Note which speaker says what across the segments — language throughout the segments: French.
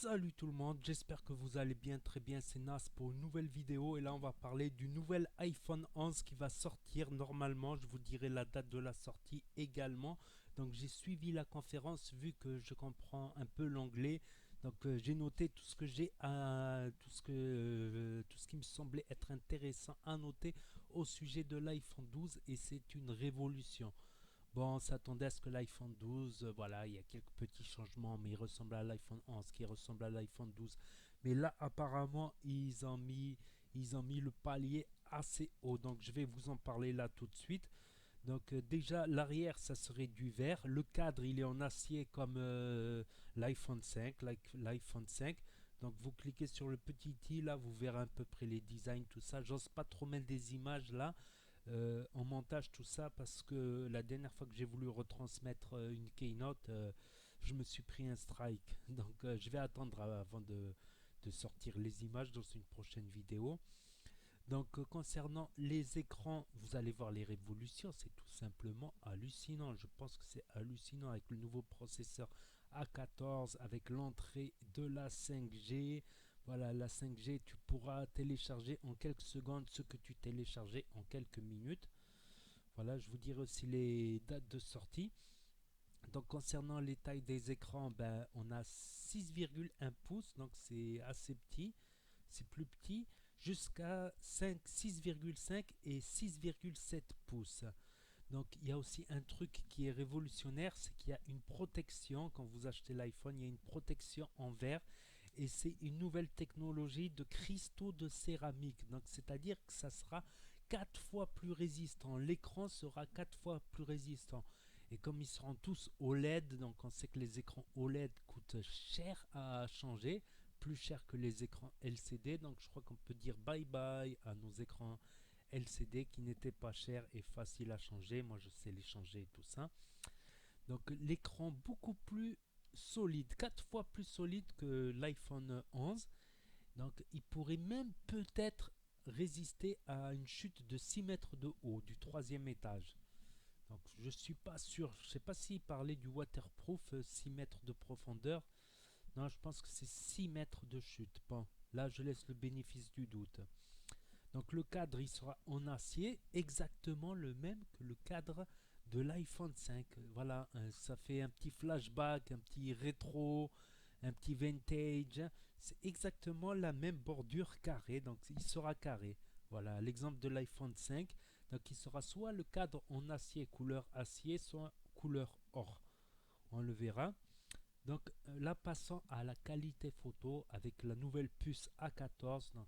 Speaker 1: Salut tout le monde, j'espère que vous allez bien, très bien, c'est Nas pour une nouvelle vidéo et là on va parler du nouvel iPhone 11 qui va sortir normalement, je vous dirai la date de la sortie également. Donc j'ai suivi la conférence vu que je comprends un peu l'anglais, donc j'ai noté tout ce que j'ai à tout ce qui me semblait être intéressant à noter au sujet de l'iPhone 12 et c'est une révolution. Bon, on s'attendait à ce que l'iPhone 12, voilà, il y a quelques petits changements, mais il ressemble à l'iPhone 11, qui ressemble à l'iPhone 12. Mais là, apparemment, ils ont mis le palier assez haut. Donc, je vais vous en parler là tout de suite. Donc, déjà, l'arrière, ça serait du verre. Le cadre, il est en acier comme l'iPhone 5, l'iPhone 5. Donc, vous cliquez sur le petit i, là, vous verrez à peu près les designs, tout ça. J'ose pas trop mettre des images là en montage tout ça parce que la dernière fois que j'ai voulu retransmettre une keynote, je me suis pris un strike. Donc je vais attendre avant de sortir les images dans une prochaine vidéo. Donc concernant les écrans, vous allez voir les révolutions, c'est tout simplement hallucinant. Je pense que c'est hallucinant avec le nouveau processeur A14, avec l'entrée de la 5G. Voilà, la 5G, tu pourras télécharger en quelques secondes ce que tu téléchargeais en quelques minutes. Voilà, je vous dirai aussi les dates de sortie. Donc concernant les tailles des écrans, ben, on a 6,1 pouces, donc c'est assez petit, c'est plus petit, jusqu'à 6,5 et 6,7 pouces. Donc il y a aussi un truc qui est révolutionnaire, c'est qu'il y a une protection, quand vous achetez l'iPhone, il y a une protection en verre, et c'est une nouvelle technologie de cristaux de céramique. Donc c'est-à-dire que ça sera 4 fois plus résistant, l'écran sera 4 fois plus résistant. Et comme ils seront tous OLED, donc on sait que les écrans OLED coûtent cher à changer, plus cher que les écrans LCD, donc je crois qu'on peut dire bye bye à nos écrans LCD qui n'étaient pas chers et faciles à changer. Moi je sais les changer et tout ça. Donc l'écran beaucoup plus solide, 4 fois plus solide que l'iPhone 11. Donc il pourrait même peut-être résister à une chute de 6 mètres de haut du troisième étage. Donc je suis pas sûr, je sais pas s'il parlait du waterproof 6 mètres de profondeur. Non, je pense que c'est 6 mètres de chute. Bon, là je laisse le bénéfice du doute. Donc le cadre il sera en acier, exactement le même que le cadre de l'iPhone 5. Voilà, ça fait un petit flashback, un petit rétro, un petit vintage. C'est exactement la même bordure carrée, donc il sera carré. Voilà l'exemple de l'iPhone 5. Donc il sera soit le cadre en acier couleur acier, soit couleur or. On le verra. Donc là, passons à la qualité photo avec la nouvelle puce A14. Donc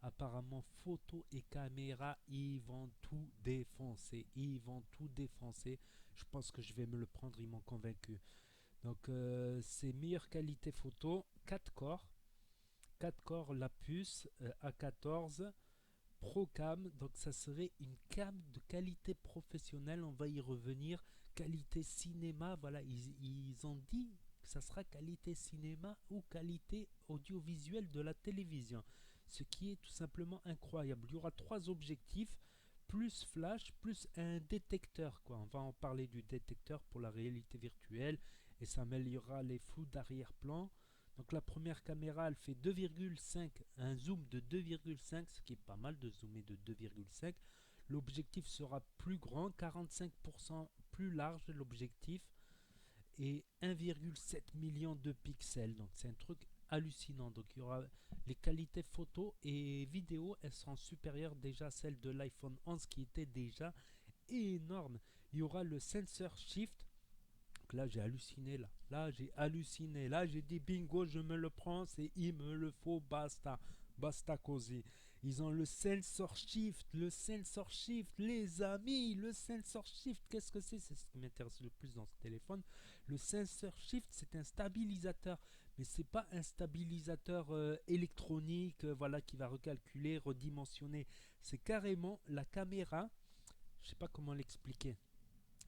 Speaker 1: apparemment, photo et caméra, ils vont tout défoncer. Ils vont tout défoncer. Je pense que je vais me le prendre, ils m'ont convaincu. Donc c'est meilleure qualité photo, 4 corps. 4 corps la puce A14 Procam, donc ça serait une cam de qualité professionnelle, on va y revenir, qualité cinéma, voilà, ils ont dit que ça sera qualité cinéma ou qualité audiovisuelle de la télévision, ce qui est tout simplement incroyable. Il y aura trois objectifs, plus flash, plus un détecteur, quoi. On va en parler du détecteur pour la réalité virtuelle et ça améliorera les flous d'arrière-plan. Donc la première caméra, elle fait 2,5, un zoom de 2,5, ce qui est pas mal de zoomer de 2,5. L'objectif sera plus grand, 45% plus large l'objectif et 1,7 million de pixels. Donc c'est un truc hallucinant. Donc il y aura les qualités photo et vidéo, elles seront supérieures déjà à celles de l'iPhone 11 qui était déjà énorme. Il y aura le sensor shift. Donc là, j'ai halluciné. Là j'ai halluciné. Là, j'ai dit bingo, je me le prends. C'est il me le faut. Basta. Basta cosy. Ils ont le sensor shift. Le sensor shift, les amis. Le sensor shift, qu'est-ce que c'est? C'est ce qui m'intéresse le plus dans ce téléphone. Le sensor shift, c'est un stabilisateur. Mais c'est pas un stabilisateur électronique voilà, qui va recalculer, redimensionner. C'est carrément la caméra. Je sais pas comment l'expliquer.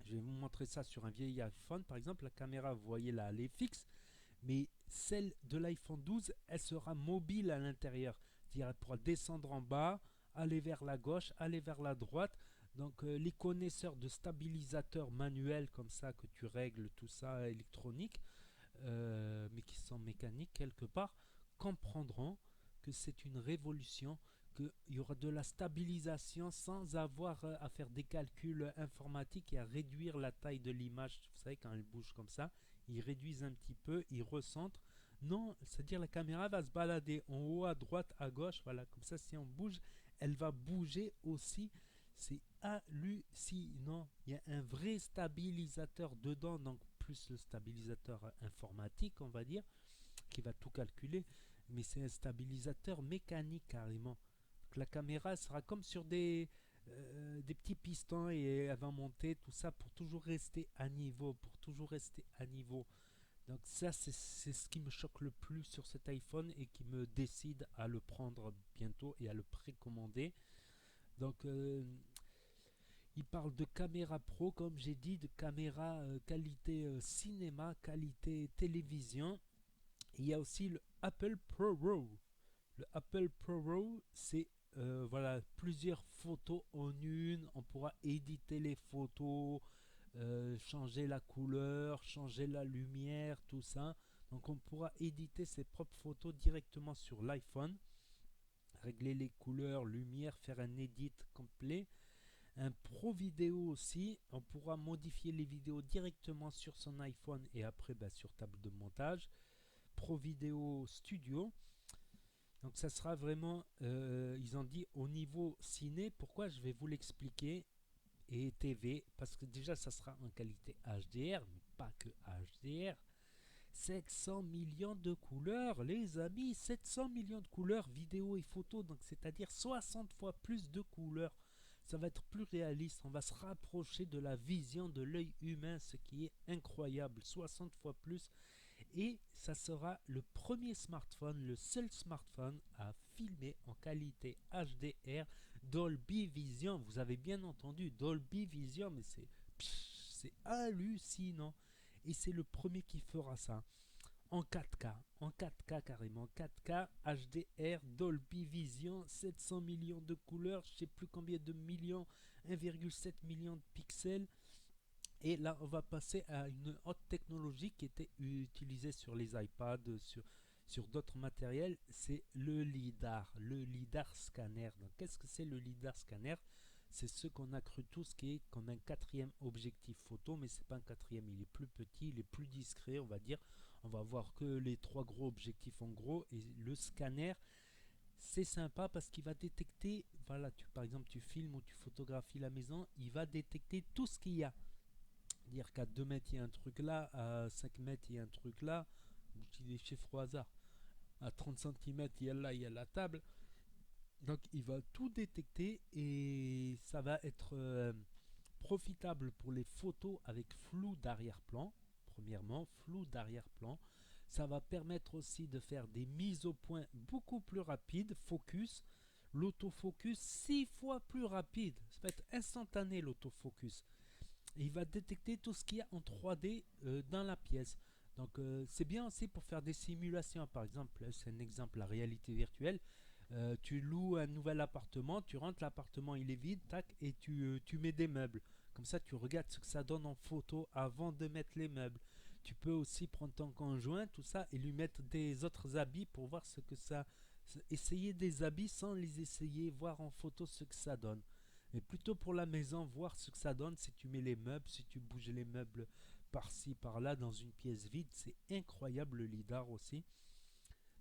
Speaker 1: Je vais vous montrer ça sur un vieil iPhone. Par exemple, la caméra, vous voyez là, elle est fixe, mais celle de l'iPhone 12, elle sera mobile à l'intérieur. C'est-à-dire, elle pourra descendre en bas, aller vers la gauche, aller vers la droite. Donc, les connaisseurs de stabilisateurs manuels comme ça, que tu règles tout ça électronique, mais qui sont mécaniques quelque part, comprendront que c'est une révolution, qu'il y aura de la stabilisation sans avoir à faire des calculs informatiques et à réduire la taille de l'image. Vous savez, quand elle bouge comme ça, ils réduisent un petit peu, ils recentrent. Non, c'est-à-dire la caméra va se balader en haut, à droite, à gauche, voilà, comme ça si on bouge, elle va bouger aussi. C'est hallucinant. Il y a un vrai stabilisateur dedans, donc plus le stabilisateur informatique, on va dire, qui va tout calculer, mais c'est un stabilisateur mécanique carrément. Donc la caméra sera comme sur des petits pistons et elle va monter tout ça pour toujours rester à niveau, pour toujours rester à niveau. Donc ça, c'est ce qui me choque le plus sur cet iPhone et qui me décide à le prendre bientôt et à le précommander. Donc il parle de caméra pro, comme j'ai dit, de caméra qualité cinéma, qualité télévision. Il y a aussi le Apple ProRAW. Le Apple ProRAW, c'est voilà, plusieurs photos en une. On pourra éditer les photos, changer la couleur, changer la lumière, tout ça. Donc on pourra éditer ses propres photos directement sur l'iPhone, régler les couleurs, lumière, faire un edit complet. Un Pro Vidéo aussi, on pourra modifier les vidéos directement sur son iPhone et après sur table de montage. Pro Vidéo Studio. Donc ça sera vraiment, ils ont dit au niveau ciné, pourquoi je vais vous l'expliquer, et TV, parce que déjà ça sera en qualité HDR, mais pas que HDR. 700 millions de couleurs, les amis, 700 millions de couleurs, vidéo et photo, donc c'est-à-dire 60 fois plus de couleurs. Ça va être plus réaliste, on va se rapprocher de la vision de l'œil humain, ce qui est incroyable, 60 fois plus. Et ça sera le premier smartphone, le seul smartphone à filmer en qualité HDR Dolby Vision. Vous avez bien entendu, Dolby Vision, mais c'est hallucinant. Et c'est le premier qui fera ça. En 4K, en 4K carrément, 4K, HDR, Dolby Vision, 700 millions de couleurs, je ne sais plus combien de millions, 1,7 million de pixels. Et là, on va passer à une haute technologie qui était utilisée sur les iPads, sur d'autres matériels, c'est le LIDAR scanner. Donc, qu'est-ce que c'est le LIDAR scanner? C'est ce qu'on a cru tous qui est comme un quatrième objectif photo, mais c'est pas un quatrième, il est plus petit, il est plus discret, on va dire. On va voir que les trois gros objectifs en gros, et le scanner, c'est sympa parce qu'il va détecter, voilà, par exemple, tu filmes ou tu photographies la maison, il va détecter tout ce qu'il y a. Dire qu'à 2 mètres il y a un truc là, à 5 mètres il y a un truc là, je dis des chiffres au hasard, à 30 centimètres il y a là, il y a la table. Donc il va tout détecter et ça va être profitable pour les photos avec flou d'arrière-plan. Premièrement, flou d'arrière-plan. Ça va permettre aussi de faire des mises au point beaucoup plus rapides, focus. L'autofocus 6 fois plus rapide. Ça va être instantané l'autofocus. Et il va détecter tout ce qu'il y a en 3D dans la pièce. Donc c'est bien aussi pour faire des simulations. Par exemple, c'est un exemple, la réalité virtuelle. Tu loues un nouvel appartement, tu rentres, l'appartement il est vide, tac, et tu mets des meubles. Comme ça, tu regardes ce que ça donne en photo avant de mettre les meubles. Tu peux aussi prendre ton conjoint, tout ça, et lui mettre des autres habits pour voir ce que ça... Essayer des habits sans les essayer, voir en photo ce que ça donne. Mais plutôt pour la maison, voir ce que ça donne si tu mets les meubles, si tu bouges les meubles par-ci, par-là, dans une pièce vide. C'est incroyable le LIDAR aussi.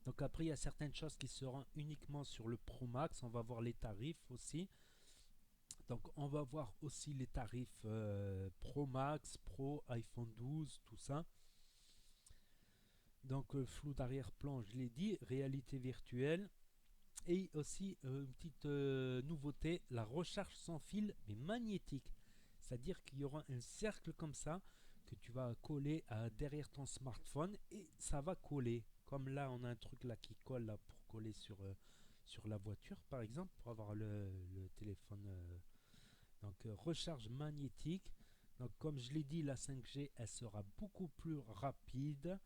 Speaker 1: Donc après, il y a certaines choses qui seront uniquement sur le Pro Max. On va voir les tarifs aussi. Donc on va voir aussi les tarifs Pro Max, Pro, iPhone 12, tout ça. Donc flou d'arrière-plan, je l'ai dit, réalité virtuelle. Et aussi une petite nouveauté, la recharge sans fil mais magnétique. C'est-à-dire qu'il y aura un cercle comme ça que tu vas coller derrière ton smartphone et ça va coller. Comme là, on a un truc là qui colle là, pour coller sur la voiture par exemple, pour avoir le téléphone. Donc recharge magnétique. Donc comme je l'ai dit, la 5G, elle sera beaucoup plus rapide.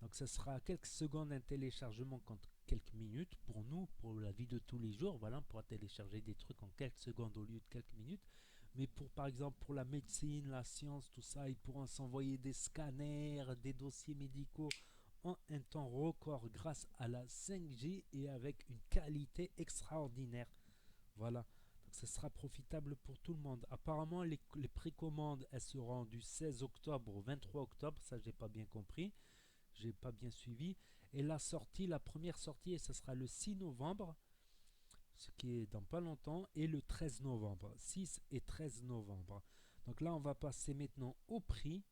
Speaker 1: Donc ça sera quelques secondes un téléchargement contre quelques minutes pour nous, pour la vie de tous les jours. Voilà, on pourra télécharger des trucs en quelques secondes au lieu de quelques minutes. Mais pour par exemple pour la médecine, la science, tout ça, ils pourront s'envoyer des scanners, des dossiers médicaux en un temps record grâce à la 5G et avec une qualité extraordinaire. Voilà. Donc ça sera profitable pour tout le monde. Apparemment, les précommandes, elles seront du 16 octobre au 23 octobre. Ça, j'ai pas bien compris. J'ai pas bien suivi. Et la sortie, la première sortie, ça sera le 6 novembre, ce qui est dans pas longtemps, et le 13 novembre. 6 et 13 novembre. Donc là, on va passer maintenant au prix.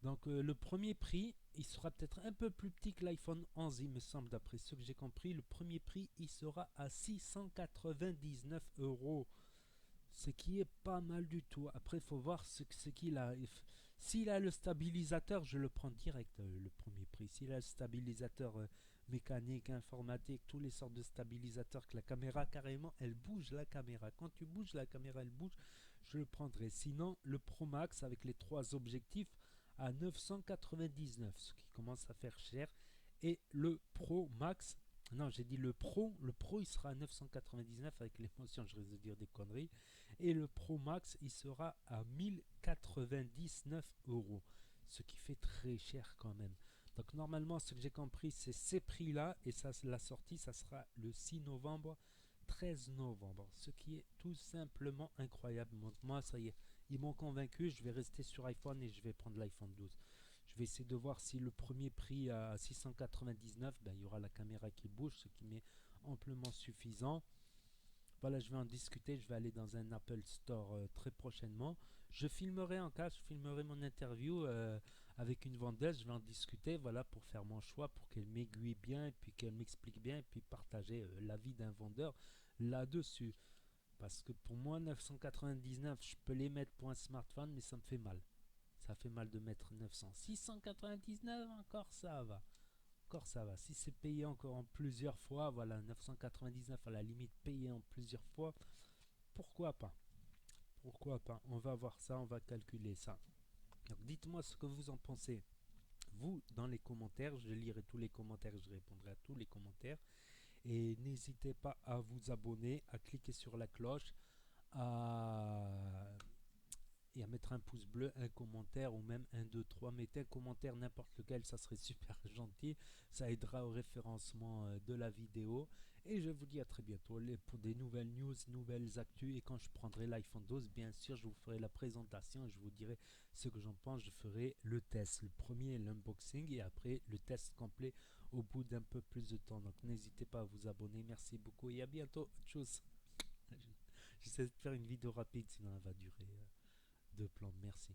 Speaker 1: Donc le premier prix, il sera peut-être un peu plus petit que l'iPhone 11, il me semble, d'après ce que j'ai compris. Le premier prix, il sera à 699 euros, ce qui est pas mal du tout. Après, il faut voir ce qu'il a. S'il a le stabilisateur, je le prends direct, le premier prix. S'il a le stabilisateur mécanique, informatique, toutes les sortes de stabilisateurs, que la caméra, carrément, elle bouge la caméra. Quand tu bouges la caméra, elle bouge, je le prendrai. Sinon, le Pro Max avec les trois objectifs à 999, ce qui commence à faire cher. Et le Pro Max, non, j'ai dit le Pro il sera à 999 avec l'émotion, je risque de dire des conneries. Et le Pro Max, il sera à 1099 euros, ce qui fait très cher quand même. Donc normalement, ce que j'ai compris, c'est ces prix-là, et ça, la sortie, ça sera le 6 novembre, 13 novembre, ce qui est tout simplement incroyable. Donc, moi, ça y est, ils m'ont convaincu, je vais rester sur iPhone et je vais prendre l'iPhone 12. Je vais essayer de voir si le premier prix à 699, ben, il y aura la caméra qui bouge, ce qui m'est amplement suffisant. Voilà, je vais en discuter, je vais aller dans un Apple Store très prochainement. Je filmerai en cas, je filmerai mon interview avec une vendeuse, je vais en discuter, voilà, pour faire mon choix, pour qu'elle m'aiguille bien, et puis qu'elle m'explique bien, et puis partager l'avis d'un vendeur là-dessus. Parce que pour moi, 999, je peux les mettre pour un smartphone, mais ça me fait mal. Ça fait mal de mettre 900. 699, encore ça va. Encore ça va. Si c'est payé encore en plusieurs fois, voilà, 999 à la limite payé en plusieurs fois, pourquoi pas? Pourquoi pas? On va voir ça, on va calculer ça. Donc dites-moi ce que vous en pensez. Vous, dans les commentaires, je lirai tous les commentaires, je répondrai à tous les commentaires. Et n'hésitez pas à vous abonner, à cliquer sur la cloche, à et à mettre un pouce bleu, un commentaire ou même un 2 3. Mettez un commentaire, n'importe lequel, ça serait super gentil. Ça aidera au référencement de la vidéo. Et je vous dis à très bientôt pour des nouvelles news, nouvelles actus. Et quand je prendrai l'iPhone 12, bien sûr, je vous ferai la présentation et je vous dirai ce que j'en pense. Je ferai le test. Le premier, l'unboxing et après le test complet au bout d'un peu plus de temps. Donc n'hésitez pas à vous abonner. Merci beaucoup et à bientôt. Tchuss. J'essaie de faire une vidéo rapide, sinon elle va durer deux plombes. Merci.